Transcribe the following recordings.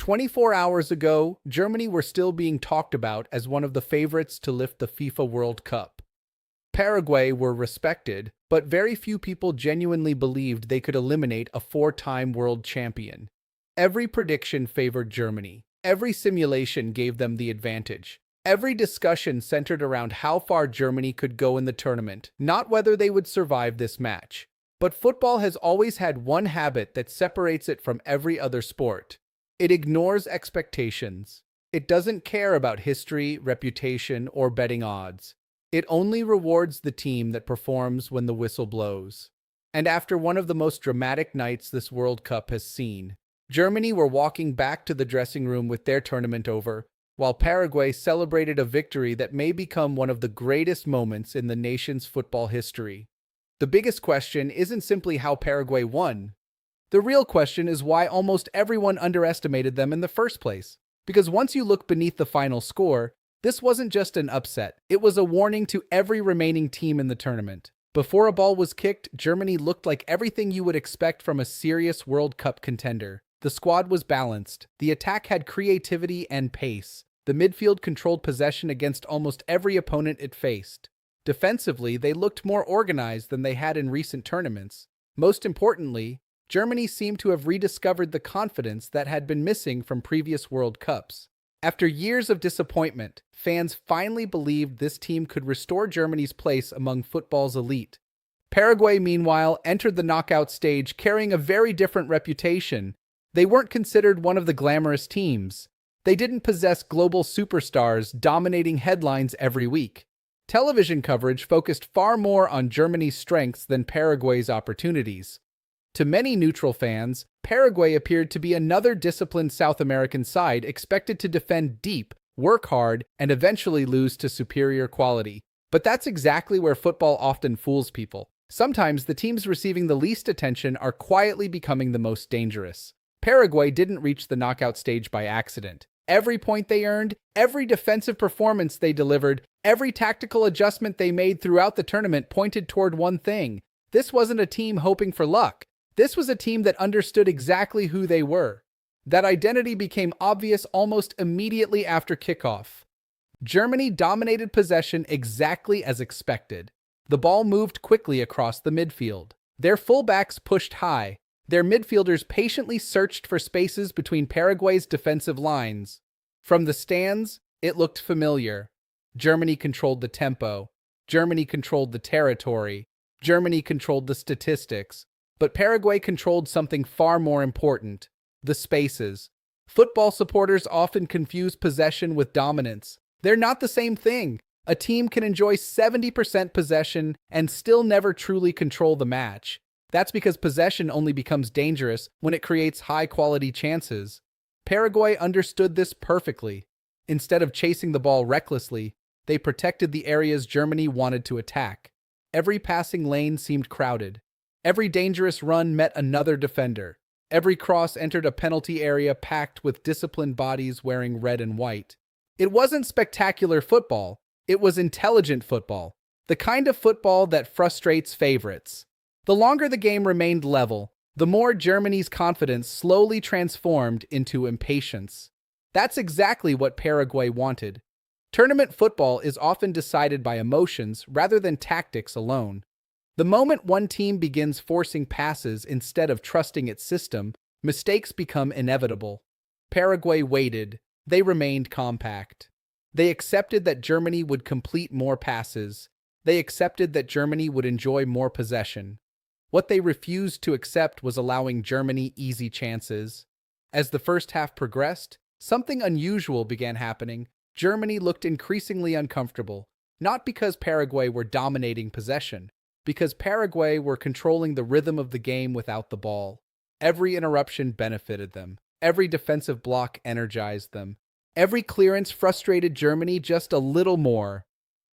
24 hours ago, Germany were still being talked about as one of the favorites to lift the FIFA World Cup. Paraguay were respected, but very few people genuinely believed they could eliminate a four-time world champion. Every prediction favored Germany. Every simulation gave them the advantage. Every discussion centered around how far Germany could go in the tournament, not whether they would survive this match. But football has always had one habit that separates it from every other sport. It ignores expectations. It doesn't care about history, reputation, or betting odds. It only rewards the team that performs when the whistle blows. And after one of the most dramatic nights this World Cup has seen, Germany were walking back to the dressing room with their tournament over, while Paraguay celebrated a victory that may become one of the greatest moments in the nation's football history. The biggest question isn't simply how Paraguay won. The real question is why almost everyone underestimated them in the first place. Because once you look beneath the final score, this wasn't just an upset, it was a warning to every remaining team in the tournament. Before a ball was kicked, Germany looked like everything you would expect from a serious World Cup contender. The squad was balanced, the attack had creativity and pace, the midfield controlled possession against almost every opponent it faced. Defensively, they looked more organized than they had in recent tournaments. Most importantly, Germany seemed to have rediscovered the confidence that had been missing from previous World Cups. After years of disappointment, fans finally believed this team could restore Germany's place among football's elite. Paraguay, meanwhile, entered the knockout stage carrying a very different reputation. They weren't considered one of the glamorous teams. They didn't possess global superstars dominating headlines every week. Television coverage focused far more on Germany's strengths than Paraguay's opportunities. To many neutral fans, Paraguay appeared to be another disciplined South American side expected to defend deep, work hard, and eventually lose to superior quality. But that's exactly where football often fools people. Sometimes the teams receiving the least attention are quietly becoming the most dangerous. Paraguay didn't reach the knockout stage by accident. Every point they earned, every defensive performance they delivered, every tactical adjustment they made throughout the tournament pointed toward one thing. This wasn't a team hoping for luck. This was a team that understood exactly who they were. That identity became obvious almost immediately after kickoff. Germany dominated possession exactly as expected. The ball moved quickly across the midfield. Their fullbacks pushed high. Their midfielders patiently searched for spaces between Paraguay's defensive lines. From the stands, it looked familiar. Germany controlled the tempo. Germany controlled the territory. Germany controlled the statistics. But Paraguay controlled something far more important: the spaces. Football supporters often confuse possession with dominance. They're not the same thing. A team can enjoy 70% possession and still never truly control the match. That's because possession only becomes dangerous when it creates high-quality chances. Paraguay understood this perfectly. Instead of chasing the ball recklessly, they protected the areas Germany wanted to attack. Every passing lane seemed crowded. Every dangerous run met another defender. Every cross entered a penalty area packed with disciplined bodies wearing red and white. It wasn't spectacular football. It was intelligent football. The kind of football that frustrates favorites. The longer the game remained level, the more Germany's confidence slowly transformed into impatience. That's exactly what Paraguay wanted. Tournament football is often decided by emotions rather than tactics alone. The moment one team begins forcing passes instead of trusting its system, mistakes become inevitable. Paraguay waited. They remained compact. They accepted that Germany would complete more passes. They accepted that Germany would enjoy more possession. What they refused to accept was allowing Germany easy chances. As the first half progressed, something unusual began happening. Germany looked increasingly uncomfortable, not because Paraguay were dominating possession, because Paraguay were controlling the rhythm of the game without the ball. Every interruption benefited them. Every defensive block energized them. Every clearance frustrated Germany just a little more.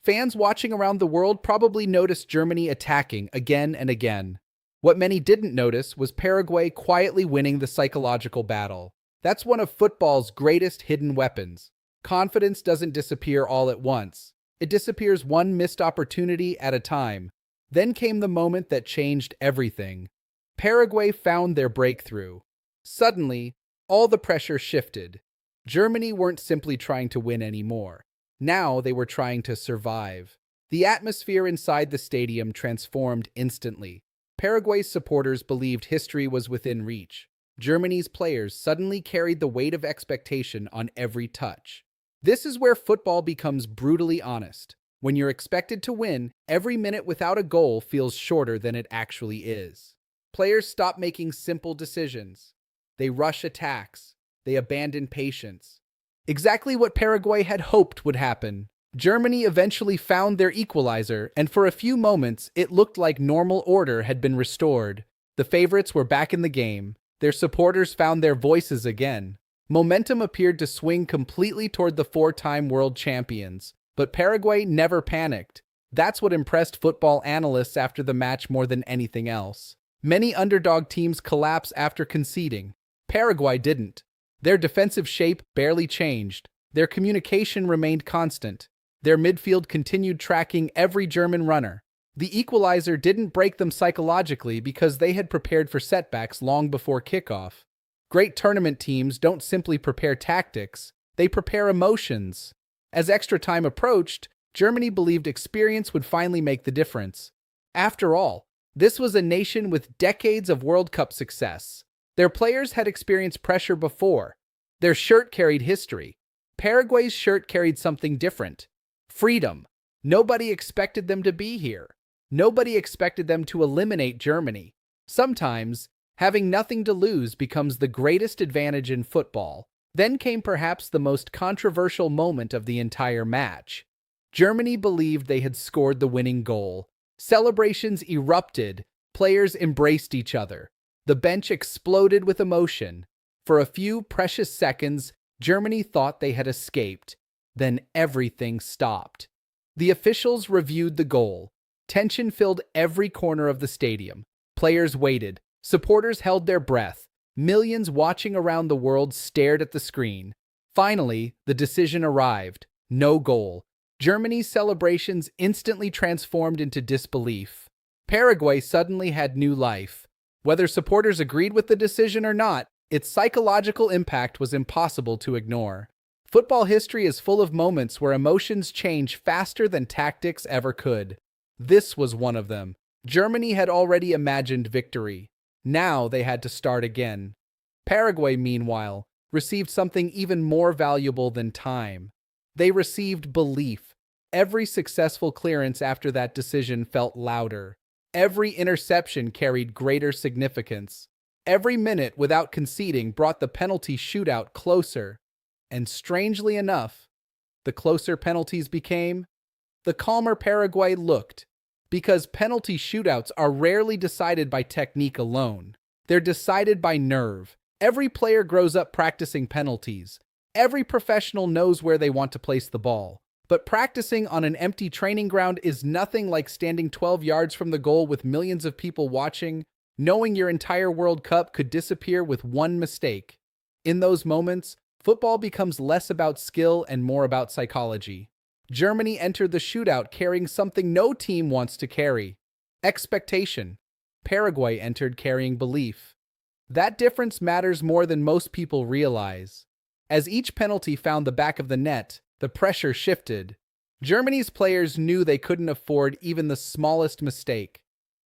Fans watching around the world probably noticed Germany attacking again and again. What many didn't notice was Paraguay quietly winning the psychological battle. That's one of football's greatest hidden weapons. Confidence doesn't disappear all at once. It disappears one missed opportunity at a time. Then came the moment that changed everything. Paraguay found their breakthrough. Suddenly, All the pressure shifted. Germany weren't simply trying to win anymore. Now they were trying to survive. The atmosphere inside the stadium transformed instantly. Paraguay's supporters believed history was within reach. Germany's players suddenly carried the weight of expectation on every touch. This is where football becomes brutally honest. When you're expected to win, every minute without a goal feels shorter than it actually is. Players stop making simple decisions. They rush attacks. They abandon patience. Exactly what Paraguay had hoped would happen. Germany eventually found their equalizer, and for a few moments, it looked like normal order had been restored. The favorites were back in the game. Their supporters found their voices again. Momentum appeared to swing completely toward the four-time world champions. But Paraguay never panicked. That's what impressed football analysts after the match more than anything else. Many underdog teams collapse after conceding. Paraguay didn't. Their defensive shape barely changed. Their communication remained constant. Their midfield continued tracking every German runner. The equalizer didn't break them psychologically because they had prepared for setbacks long before kickoff. Great tournament teams don't simply prepare tactics, they prepare emotions. As extra time approached, Germany believed experience would finally make the difference. After all, this was a nation with decades of World Cup success. Their players had experienced pressure before. Their shirt carried history. Paraguay's shirt carried something different. Freedom. Nobody expected them to be here. Nobody expected them to eliminate Germany. Sometimes, having nothing to lose becomes the greatest advantage in football. Then came perhaps the most controversial moment of the entire match. Germany believed they had scored the winning goal. Celebrations erupted. Players embraced each other. The bench exploded with emotion. For a few precious seconds, Germany thought they had escaped. Then everything stopped. The officials reviewed the goal. Tension filled every corner of the stadium. Players waited. Supporters held their breath. Millions watching around the world stared at the screen. Finally, the decision arrived. No goal. Germany's celebrations instantly transformed into disbelief. Paraguay suddenly had new life. Whether supporters agreed with the decision or not, its psychological impact was impossible to ignore. Football history is full of moments where emotions change faster than tactics ever could. This was one of them. Germany had already imagined victory. Now they had to start again. Paraguay, meanwhile, received something even more valuable than time. They received belief. Every successful clearance after that decision felt louder. Every interception carried greater significance. Every minute without conceding brought the penalty shootout closer. And strangely enough, the closer penalties became, the calmer Paraguay looked. Because penalty shootouts are rarely decided by technique alone. They're decided by nerve. Every player grows up practicing penalties. Every professional knows where they want to place the ball. But practicing on an empty training ground is nothing like standing 12 yards from the goal with millions of people watching, knowing your entire World Cup could disappear with one mistake. In those moments, football becomes less about skill and more about psychology. Germany entered the shootout carrying something no team wants to carry: expectation. Paraguay entered carrying belief. That difference matters more than most people realize. As each penalty found the back of the net, the pressure shifted. Germany's players knew they couldn't afford even the smallest mistake.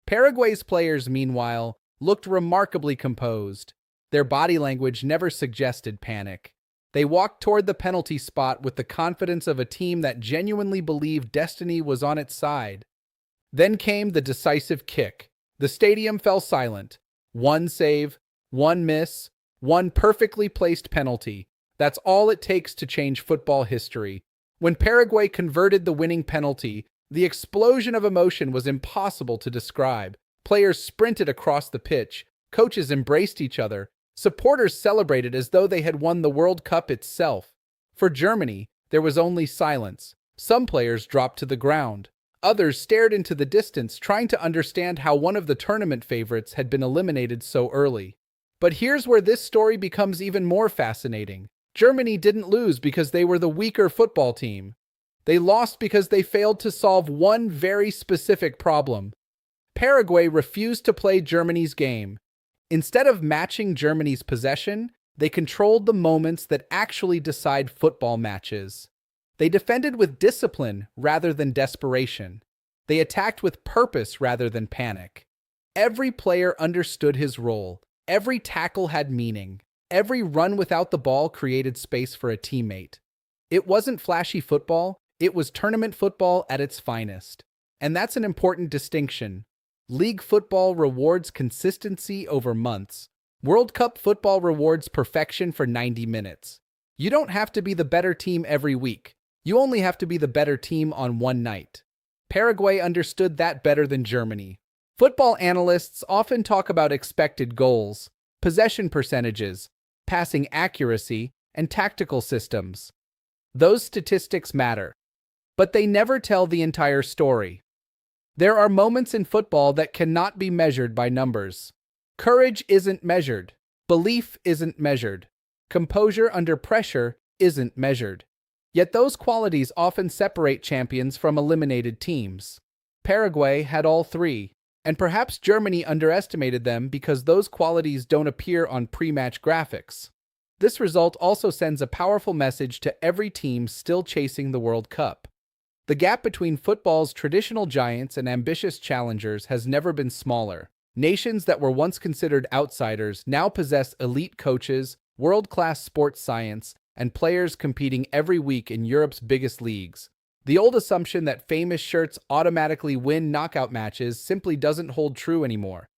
Paraguay's players, meanwhile, looked remarkably composed. Their body language never suggested panic. They walked toward the penalty spot with the confidence of a team that genuinely believed destiny was on its side. Then came the decisive kick. The stadium fell silent. One save, one miss, one perfectly placed penalty. That's all it takes to change football history. When Paraguay converted the winning penalty, the explosion of emotion was impossible to describe. Players sprinted across the pitch. Coaches embraced each other. Supporters celebrated as though they had won the World Cup itself. For Germany, there was only silence. Some players dropped to the ground. Others stared into the distance, trying to understand how one of the tournament favorites had been eliminated so early. But here's where this story becomes even more fascinating. Germany didn't lose because they were the weaker football team. They lost because they failed to solve one very specific problem. Paraguay refused to play Germany's game. Instead of matching Germany's possession, They controlled the moments that actually decide football matches. They defended with discipline rather than desperation. They attacked with purpose rather than panic. Every player understood his role. Every tackle had meaning. Every run without the ball created space for a teammate. It wasn't flashy football, it was tournament football at its finest. And that's an important distinction. League football rewards consistency over months. World Cup football rewards perfection for 90 minutes. You don't have to be the better team every week. You only have to be the better team on one night. Paraguay understood that better than Germany. Football analysts often talk about expected goals, possession percentages, passing accuracy, and tactical systems. Those statistics matter, but they never tell the entire story. There are moments in football that cannot be measured by numbers. Courage isn't measured. Belief isn't measured. Composure under pressure isn't measured. Yet those qualities often separate champions from eliminated teams. Paraguay had all three, and perhaps Germany underestimated them because those qualities don't appear on pre-match graphics. This result also sends a powerful message to every team still chasing the World Cup. The gap between football's traditional giants and ambitious challengers has never been smaller. Nations that were once considered outsiders now possess elite coaches, world-class sports science, and players competing every week in Europe's biggest leagues. The old assumption that famous shirts automatically win knockout matches simply doesn't hold true anymore.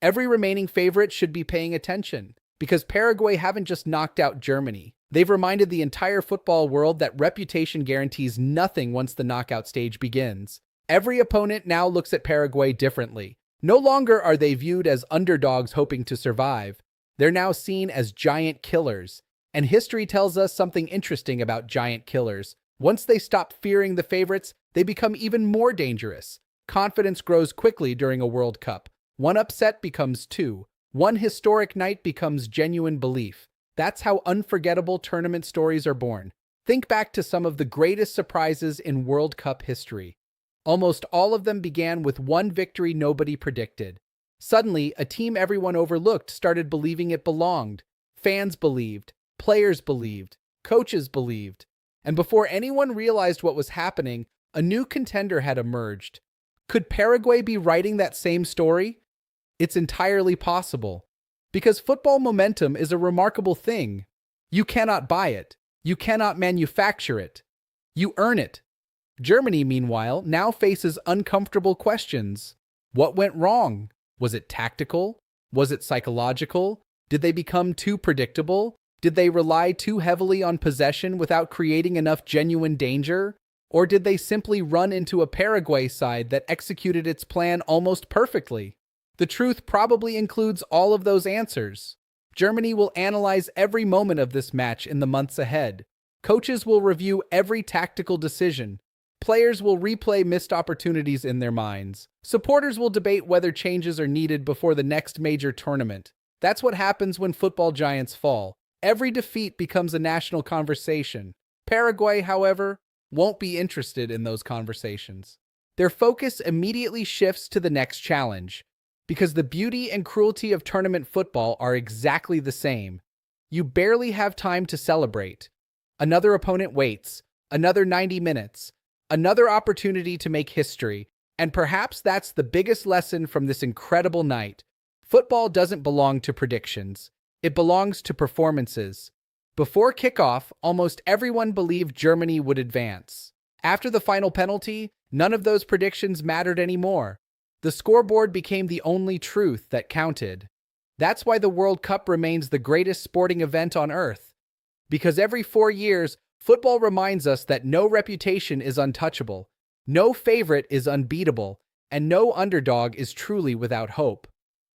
Every remaining favorite should be paying attention, because Paraguay haven't just knocked out Germany. They've reminded the entire football world that reputation guarantees nothing once the knockout stage begins. Every opponent now looks at Paraguay differently. No longer are they viewed as underdogs hoping to survive. They're now seen as giant killers. And history tells us something interesting about giant killers. Once they stop fearing the favorites, they become even more dangerous. Confidence grows quickly during a World Cup. One upset becomes two. One historic night becomes genuine belief. That's how unforgettable tournament stories are born. Think back to some of the greatest surprises in World Cup history. Almost all of them began with one victory nobody predicted. Suddenly, a team everyone overlooked started believing it belonged. Fans believed, players believed, coaches believed. And before anyone realized what was happening, a new contender had emerged. Could Paraguay be writing that same story? It's entirely possible. Because football momentum is a remarkable thing. You cannot buy it. You cannot manufacture it. You earn it. Germany, meanwhile, now faces uncomfortable questions. What went wrong? Was it tactical? Was it psychological? Did they become too predictable? Did they rely too heavily on possession without creating enough genuine danger? Or did they simply run into a Paraguay side that executed its plan almost perfectly? The truth probably includes all of those answers. Germany will analyze every moment of this match in the months ahead. Coaches will review every tactical decision. Players will replay missed opportunities in their minds. Supporters will debate whether changes are needed before the next major tournament. That's what happens when football giants fall. Every defeat becomes a national conversation. Paraguay, however, won't be interested in those conversations. Their focus immediately shifts to the next challenge, because the beauty and cruelty of tournament football are exactly the same. You barely have time to celebrate. Another opponent waits, another 90 minutes, another opportunity to make history, and perhaps that's the biggest lesson from this incredible night. Football doesn't belong to predictions. It belongs to performances. Before kickoff, almost everyone believed Germany would advance. After the final penalty, none of those predictions mattered anymore. The scoreboard became the only truth that counted. That's why the World Cup remains the greatest sporting event on Earth. Because every 4 years, football reminds us that no reputation is untouchable, no favorite is unbeatable, and no underdog is truly without hope.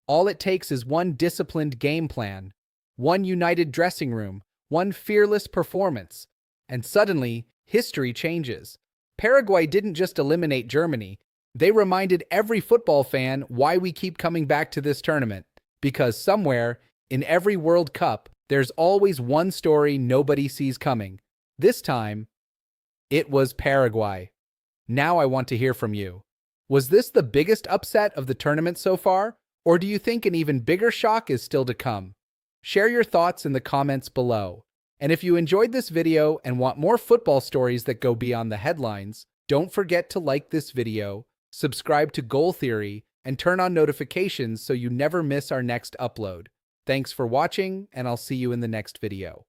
All it takes is one disciplined game plan, one united dressing room, one fearless performance, and suddenly, history changes. Paraguay didn't just eliminate Germany, they reminded every football fan why we keep coming back to this tournament. Because somewhere, in every World Cup, there's always one story nobody sees coming. This time, it was Paraguay. Now I want to hear from you. Was this the biggest upset of the tournament so far? Or do you think an even bigger shock is still to come? Share your thoughts in the comments below. And if you enjoyed this video and want more football stories that go beyond the headlines, don't forget to like this video, subscribe to Goal Theory, and turn on notifications so you never miss our next upload. Thanks for watching, and I'll see you in the next video.